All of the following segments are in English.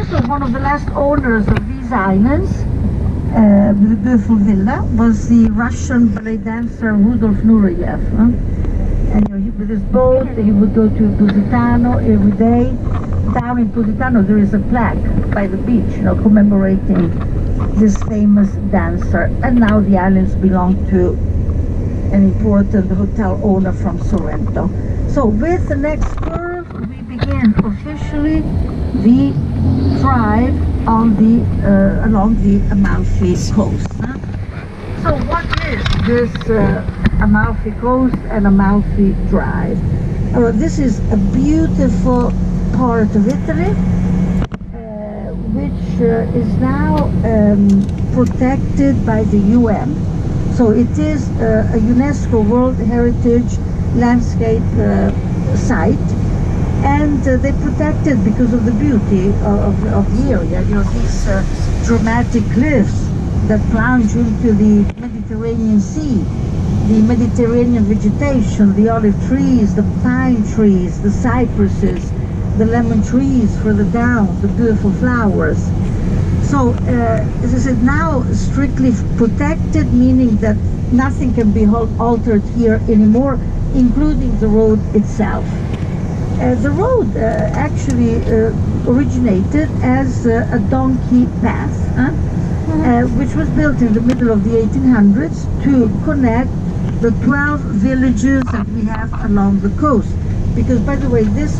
also one of the last owners of these islands, the beautiful villa, was the Russian ballet dancer Rudolf Nureyev. And with his boat, he would go to Positano every day. Down in Positano, there is a plaque by the beach, commemorating this famous dancer. And now the islands belong to an important hotel owner from Sorrento. So with the next curve, we begin officially the drive on the along the Amalfi Coast. So what is this Amalfi Coast and Amalfi Drive? This is a beautiful part of Italy, which is now protected by the UN. So it is a UNESCO World Heritage Landscape site, and they protect it because of the beauty of the area. These dramatic cliffs that plunge into the Mediterranean Sea, the Mediterranean vegetation, the olive trees, the pine trees, the cypresses, the lemon trees further down, the beautiful flowers. So, as I said, now strictly protected, meaning that nothing can be altered here anymore, including the road itself. The road actually originated as a donkey path, which was built in the middle of the 1800s to connect the 12 villages that we have along the coast. Because, by the way, this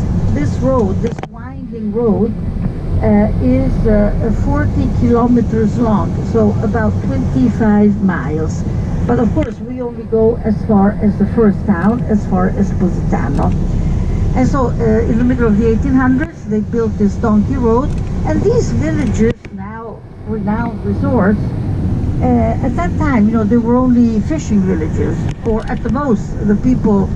road, this winding road, is 40 kilometers long, so about 25 miles. But of course, we only go as far as the first town, as far as Positano. And so, in the middle of the 1800s, they built this donkey road, and these villages, now renowned resorts, at that time, they were only fishing villages, or at the most, the people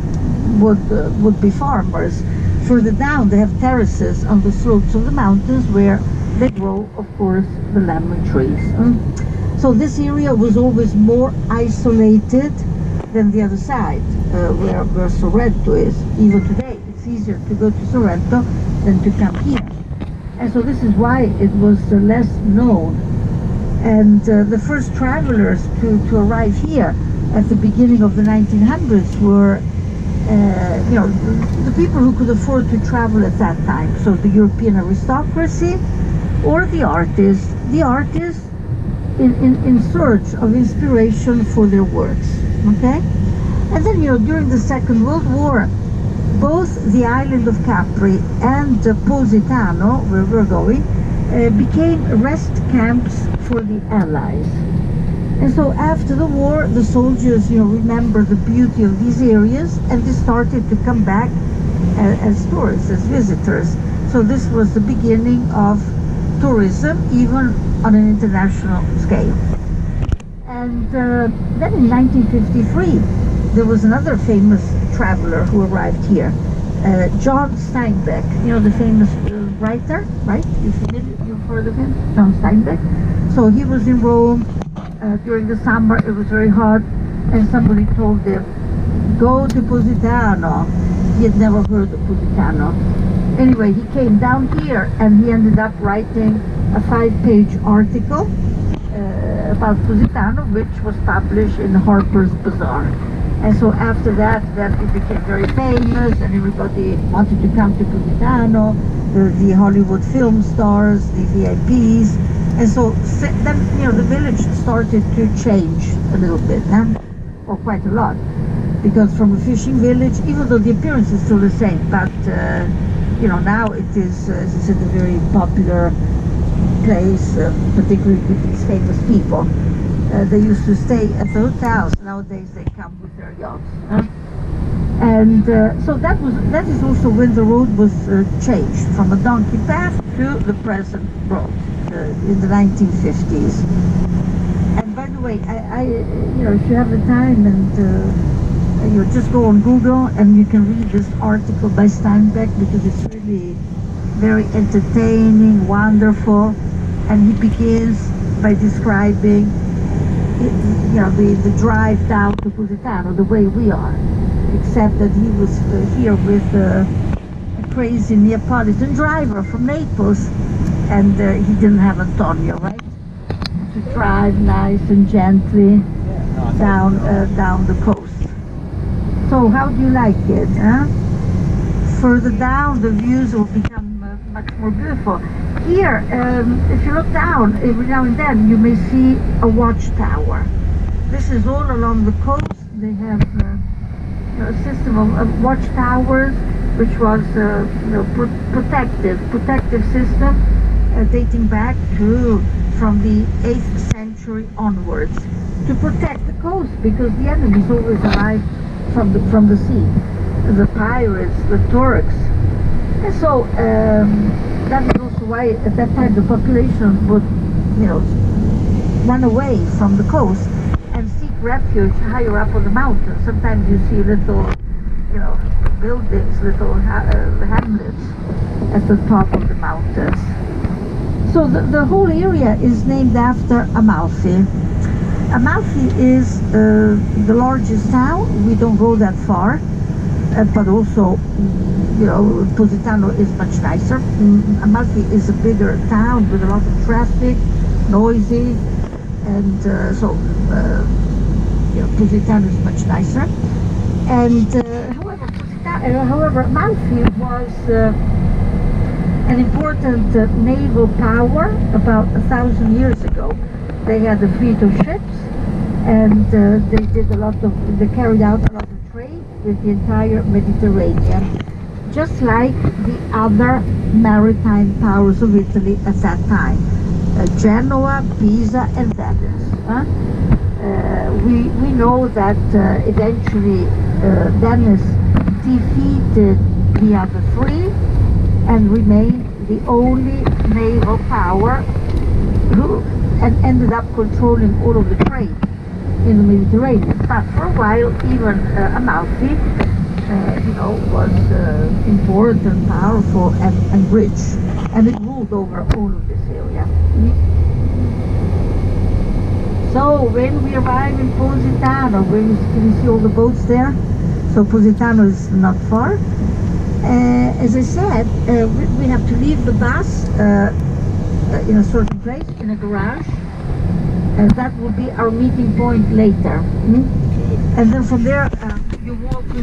would be farmers. Further down, they have terraces on the slopes of the mountains where they grow, of course, the lemon trees. So this area was always more isolated than the other side, where Sorrento is. Even today, it's easier to go to Sorrento than to come here. And so this is why it was less known. And the first travelers to arrive here at the beginning of the 1900s were the people who could afford to travel at that time. So the European aristocracy or the artists in search of inspiration for their works. Okay? And then, during the Second World War, both the island of Capri and Positano, where we're going, became rest camps for the Allies. And so after the war, the soldiers, remember the beauty of these areas, and they started to come back as tourists, as visitors. So this was the beginning of tourism, even on an international scale. And then in 1953, there was another famous traveler who arrived here, John Steinbeck, the famous writer, right? You've heard of him, John Steinbeck. So he was in Rome. During the summer, it was very hot, and somebody told him, go to Positano. He had never heard of Positano. Anyway, he came down here, and he ended up writing a 5-page article about Positano, which was published in Harper's Bazaar. And so after that, then it became very famous, and everybody wanted to come to Positano, the Hollywood film stars, the VIPs. And so then, the village started to change a little bit, or quite a lot. Because from a fishing village, even though the appearance is still the same, but, now it is, as I said, a very popular place, particularly with these famous people. They used to stay at the hotels. Nowadays, they come with their yachts. And so that is also when the road was changed from a donkey path to the present road in the 1950s. And by the way, I if you have the time and you just go on Google and you can read this article by Steinbeck, because it's really very entertaining, wonderful, and he begins by describing the drive down to Positano the way we are, except that he was here with a crazy Neapolitan driver from Naples, and he didn't have Antonio, right? To drive nice and gently down the coast. So how do you like it? Huh? Further down, the views will become much more beautiful. Here, if you look down, every now and then you may see a watchtower. This is all along the coast. They have a system of watchtowers, which was protective system dating back from the 8th century onwards, to protect the coast, because the enemies always arrived from the sea, the pirates, the Turks. And so that is also why at that time the population would run away from the coast and seek refuge higher up on the mountain. Sometimes you see little buildings, little hamlets at the top of the mountains. So the whole area is named after Amalfi. Amalfi is the largest town. We don't go that far, but also Positano is much nicer. Amalfi is a bigger town with a lot of traffic, noisy, and so Positano is much nicer. And however, Amalfi was an important naval power about 1,000 years ago. They had a fleet of ships, and they carried out a lot of trade with the entire Mediterranean, just like the other maritime powers of Italy at that time, Genoa, Pisa, and Venice. We know that eventually Venice defeated the other three and remained the only naval power and ended up controlling all of the trade in the Mediterranean. But for a while, even Amalfi, was important, powerful, and rich, and it ruled over all of this area. So when we arrive in Positano, can you see all the boats there? So Positano is not far. As I said, we have to leave the bus in a certain place, in a garage, and that will be our meeting point later. And then from there, you walk with me.